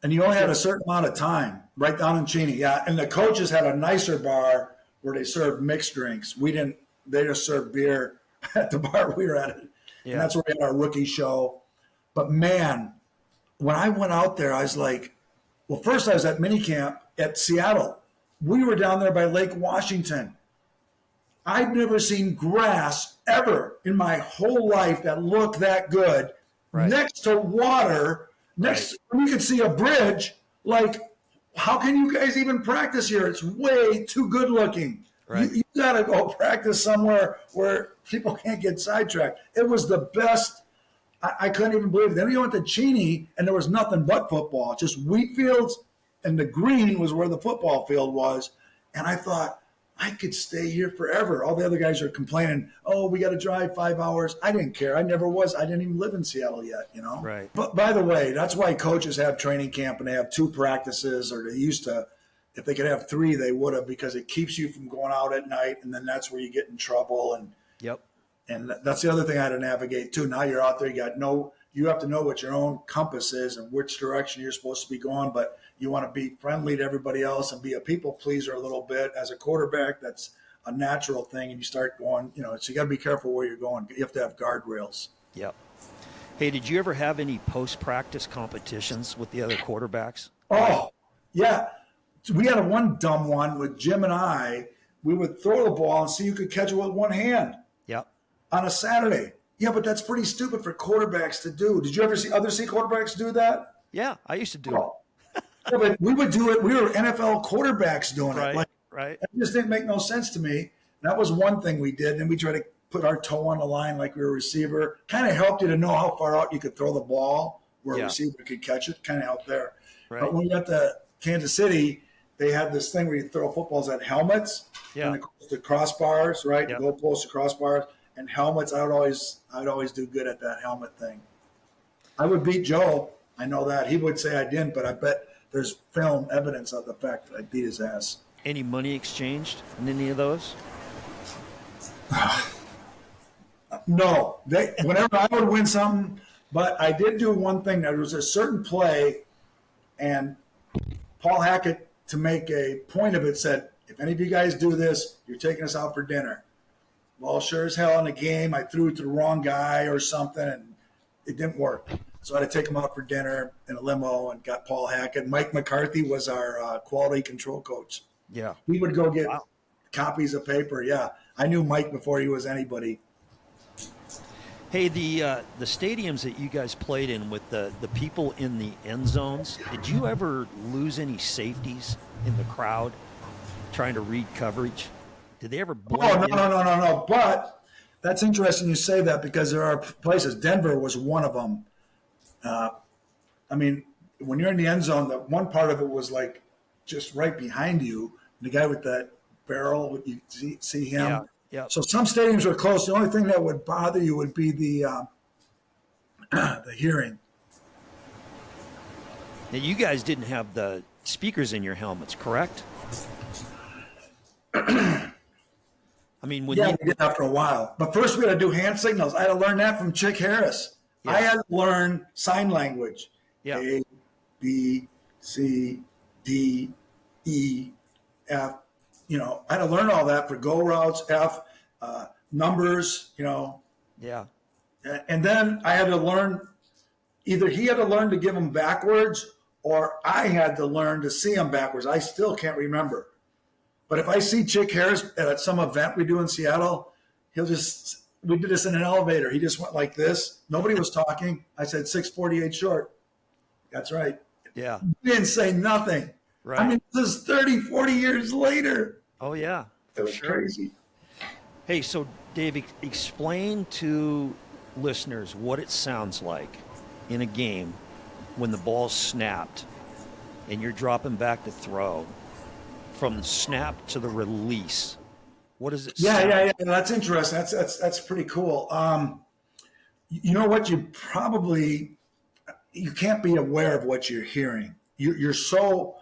And you only had a certain amount of time right down in Cheney. Yeah. And the coaches had a nicer bar where they served mixed drinks. We didn't, they just served beer at the bar we were at. Yeah. And that's where we had our rookie show. But man, when I went out there, I was like, well, first I was at minicamp at Seattle. We were down there by Lake Washington. I'd never seen grass ever in my whole life that looked that good. Next to water, you could see a bridge. Like, how can you guys even practice here? It's way too good looking. You got to go practice somewhere where people can't get sidetracked. It was the best. I couldn't even believe it. Then we went to Cheney, and there was nothing but football, just wheat fields and the green was where the football field was. And I thought, I could stay here forever. All the other guys are complaining, oh, we got to drive 5 hours. I didn't care. I never was. I didn't even live in Seattle yet, Right. But by the way, that's why coaches have training camp and they have 2 practices, or they used to. If they could have 3, they would have, because it keeps you from going out at night, and then that's where you get in trouble. And that's the other thing I had to navigate too. Now you're out there, you have to know what your own compass is and which direction you're supposed to be going, but you want to be friendly to everybody else and be a people pleaser a little bit. As a quarterback, that's a natural thing, and you start going, so you got to be careful where you're going. You have to have guardrails. Yep. Hey, did you ever have any post-practice competitions with the other quarterbacks? Oh, yeah. We had one dumb one with Jim and I. We would throw the ball and see who could catch it with one hand. Yep. On a Saturday. Yeah, but that's pretty stupid for quarterbacks to do. Did you ever see other quarterbacks do that? Yeah, I used to do it. Yeah, but we would do it. We were NFL quarterbacks doing it. Right. It just didn't make no sense to me. That was one thing we did. And we tried to put our toe on the line like we were a receiver. Kind of helped you to know how far out you could throw the ball where a receiver could catch it. Kind of helped there. Right. But when we got to Kansas City, they had this thing where you throw footballs at helmets. Yeah. And the crossbars, right? Yep. The goalposts, the crossbars. And helmets, I'd always do good at that helmet thing. I would beat Joe. I know that. He would say I didn't, but I bet there's film evidence of the fact that I beat his ass. Any money exchanged in any of those? No. Whenever I would win something, but I did do one thing. There was a certain play, and Paul Hackett, to make a point of it, said, if any of you guys do this, you're taking us out for dinner. Well, sure as hell in the game, I threw it to the wrong guy or something, and it didn't work. So I had to take him out for dinner in a limo and got Paul Hackett. Mike McCarthy was our quality control coach. Yeah. He would go get copies of paper. Yeah. I knew Mike before he was anybody. Hey, the stadiums that you guys played in with the people in the end zones, did you ever lose any safeties in the crowd trying to read coverage? Did they ever blend in? No. But that's interesting you say that, because there are places. Denver was one of them. I mean, when you're in the end zone, the one part of it was like just right behind you. The guy with that barrel, you see him. Yeah. Yeah. So some stadiums were close. The only thing that would bother you would be the hearing. Now, you guys didn't have the speakers in your helmets, correct? I mean, we did after a while. But first we had to do hand signals. I had to learn that from Chick Harris. Yeah. I had to learn sign language. Yeah. A, B, C, D, E, F. I had to learn all that for go routes, F, numbers, Yeah. And then I had to learn, either he had to learn to give them backwards, or I had to learn to see them backwards. I still can't remember. But if I see Chick Harris at some event we do in Seattle, we did this in an elevator. He just went like this. Nobody was talking. I said 648 short. That's right. Yeah. He didn't say nothing. Right. I mean, this is 30, 40 years later. Oh, yeah. It was crazy. Hey, so Dave, explain to listeners what it sounds like in a game when the ball's snapped and you're dropping back to throw. From the snap to the release, what does it sound? Yeah. That's interesting. That's pretty cool. You know what? You can't be aware of what you're hearing. You're so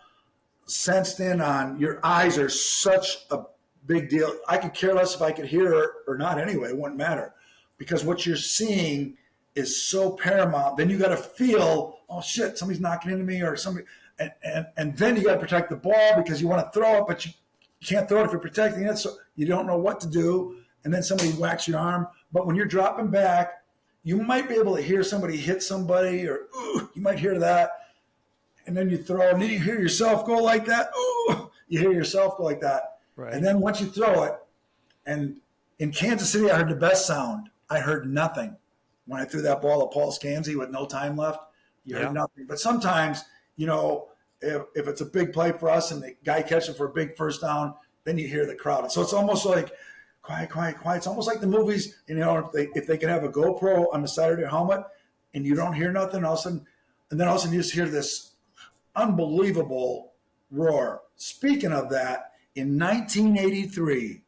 sensed in on, your eyes are such a big deal. I could care less if I could hear or not anyway. It wouldn't matter, because what you're seeing is so paramount. Then you got to feel, oh shit, somebody's knocking into me, or somebody. And then you got to protect the ball because you want to throw it, but you can't throw it if you're protecting it. So you don't know what to do. And then somebody whacks your arm. But when you're dropping back, you might be able to hear somebody hit somebody, or ooh, you might hear that. And then you throw, and then you hear yourself go like that. Ooh, you hear yourself go like that. Right. And then once you throw it, and in Kansas City, I heard the best sound. I heard nothing. When I threw that ball to Paul Scanzi with no time left, you heard nothing. But sometimes, if it's a big play for us and the guy catches it for a big first down, then you hear the crowd. So it's almost like quiet. It's almost like the movies, if they can have a GoPro on the side of their helmet and you don't hear nothing, all of a sudden you just hear this unbelievable roar. Speaking of that, in 1983,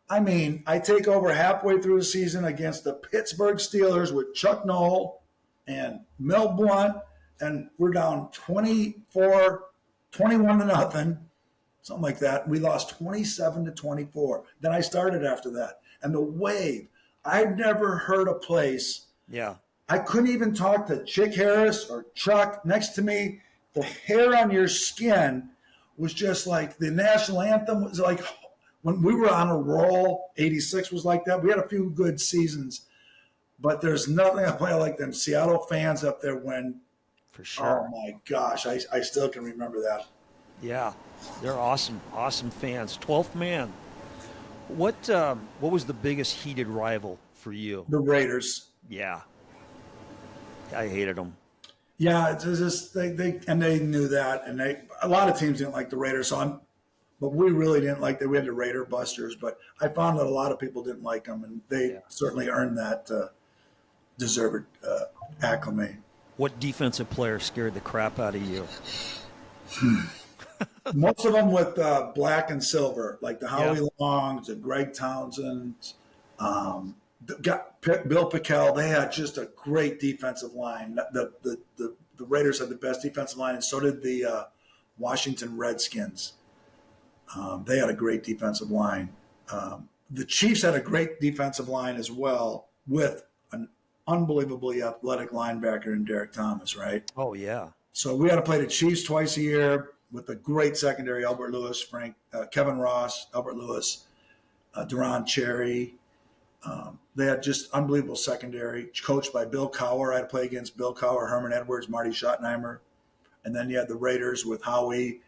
I mean, I take over halfway through the season against the Pittsburgh Steelers with Chuck Noll and Mel Blount, and we're down 21 to nothing, something like that. We lost 27-24. Then I started after that. And the wave, I've never heard a place. Yeah. I couldn't even talk to Chick Harris or Chuck next to me. The hair on your skin was just like the national anthem was like when we were on a roll. 86 was like that. We had a few good seasons, but there's nothing I play like them Seattle fans up there when. For sure. Oh my gosh, I still can remember that. Yeah, they're awesome fans. 12th man. What was the biggest heated rival for you? The Raiders. Yeah, I hated them. Yeah, it's just they knew that, and a lot of teams didn't like the Raiders. But we really didn't like that. We had the Raider Busters, but I found that a lot of people didn't like them, and they certainly earned that deserved acclaim. What defensive player scared the crap out of you? Most of them with black and silver, like the Howie Longs, the Greg Townsend, Bill Pickell. They had just a great defensive line. The Raiders had the best defensive line, and so did the Washington Redskins. They had a great defensive line. The Chiefs had a great defensive line as well, with an unbelievably athletic linebacker in Derek Thomas, right? Oh, yeah. So we had to play the Chiefs twice a year with a great secondary, Albert Lewis, Kevin Ross, Albert Lewis, Duron Cherry. They had just unbelievable secondary, coached by Bill Cowher. I had to play against Bill Cowher, Herman Edwards, Marty Schottenheimer. And then you had the Raiders with Howie,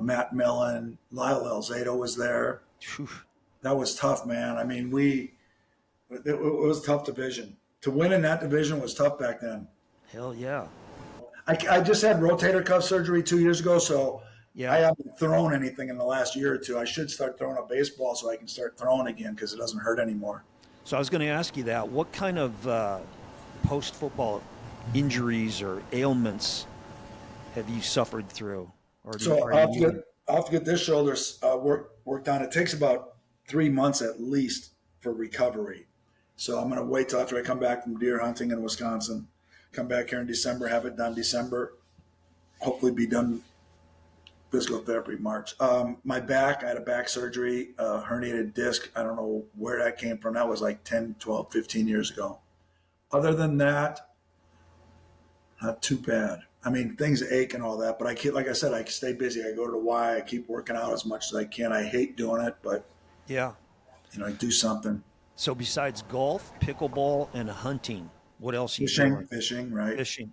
Matt Millen, Lyle Alzado was there. Whew. That was tough, man. I mean, it was a tough division. To win in that division was tough back then. Hell yeah. I just had rotator cuff surgery 2 years ago, so Yeah. I haven't thrown anything in the last year or two. I should start throwing a baseball so I can start throwing again because it doesn't hurt anymore. So I was going to ask you that. What kind of post-football injuries or ailments have you suffered through? So I'll have to get this shoulder worked on. It takes about 3 months at least for recovery. So I'm going to wait till after I come back from deer hunting in Wisconsin, come back here in December, have it done December, hopefully be done physical therapy March. My back, I had a back surgery, herniated disc. I don't know where that came from. That was like 10, 12, 15 years ago. Other than that, not too bad. I mean, things ache and all that, but like I said, I stay busy. I go to the Y. I keep working out as much as I can. I hate doing it, but yeah, I do something. So besides golf, pickleball, and hunting, what else are you doing? Fishing, right? Fishing.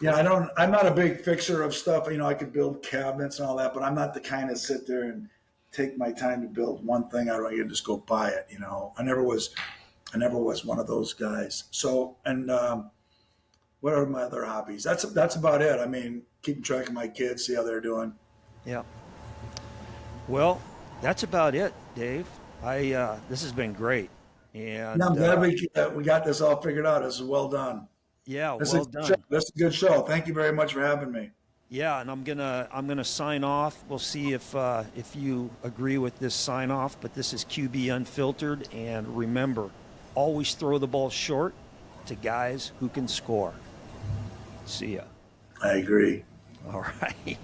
Yeah, I'm not a big fixer of stuff. I could build cabinets and all that, but I'm not the kind to sit there and take my time to build one thing out. I can just go buy it. I never was one of those guys. So, and what are my other hobbies? That's about it. I mean, keeping track of my kids, see how they're doing. Yeah. Well, that's about it, Dave. This has been great, and I'm glad we got this all figured out. This is well done. Yeah, This well is done. This is a good show. Thank you very much for having me. Yeah, and I'm gonna sign off. We'll see if you agree with this sign off. But this is QB Unfiltered, and remember, always throw the ball short to guys who can score. See ya. I agree. All right.